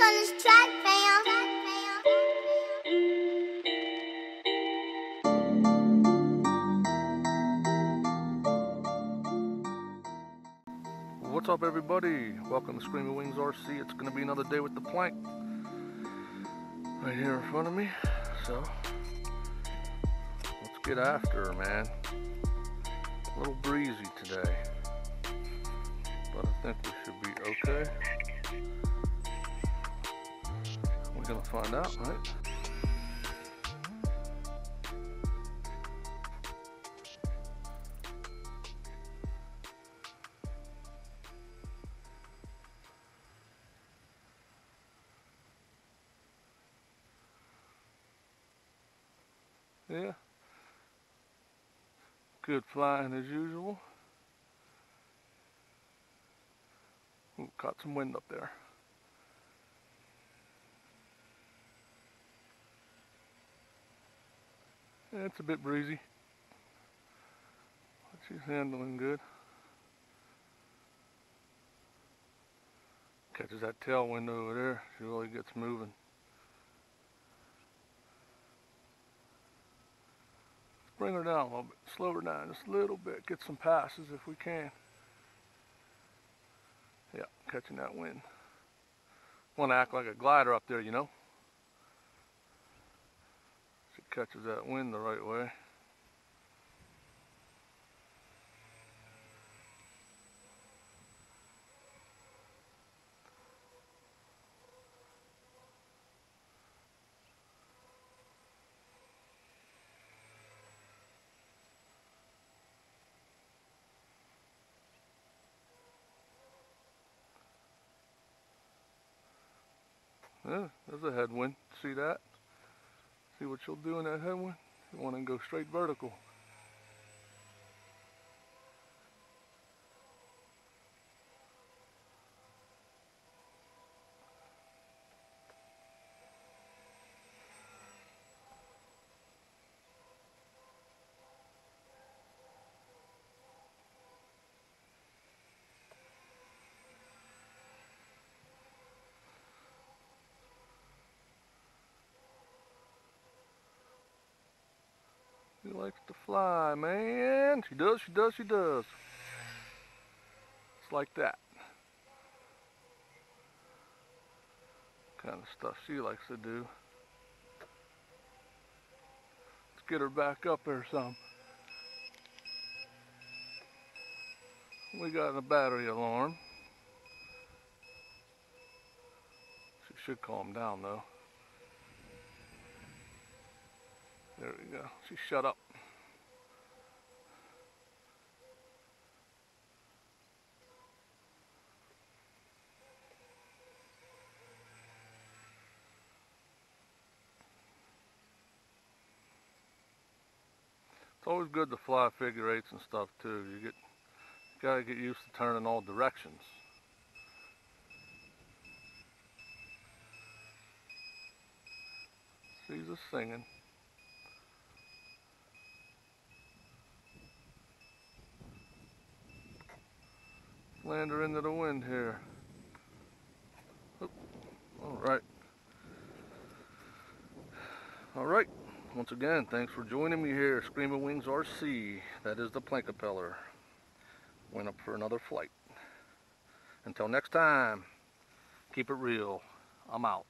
on this track, fam. What's up, everybody? Welcome to Screaming Wings RC. It's going to be another day with the plank right here in front of me. So let's get after her, man. A little breezy today, but I think we should be okay. We're going to find out, right? Yeah, good flying as usual. Ooh, caught some wind up there. Yeah, it's a bit breezy, but she's handling good. Catches that tailwind over there, she really gets moving. Bring her down a little bit, slow her down just a little bit, get some passes if we can. Yeah, catching that wind. Want to act like a glider up there, you know. She catches that wind the right way. Yeah, there's a headwind. See that? See what you'll do in that headwind? You want to go straight vertical. She likes to fly, man. She does, she does, she does. It's like that. Kind of stuff she likes to do. Let's get her back up there some. We got a battery alarm. She should calm down though. There we go. She shut up. It's always good to fly figure eights and stuff too. You gotta get used to turning all directions. She's just singing. Land her into the wind here. Oop. All right. Once again, thanks for joining me here, Screaming Wings RC. That is the Plank-O-Peller. Went up for another flight. Until next time, keep it real. I'm out.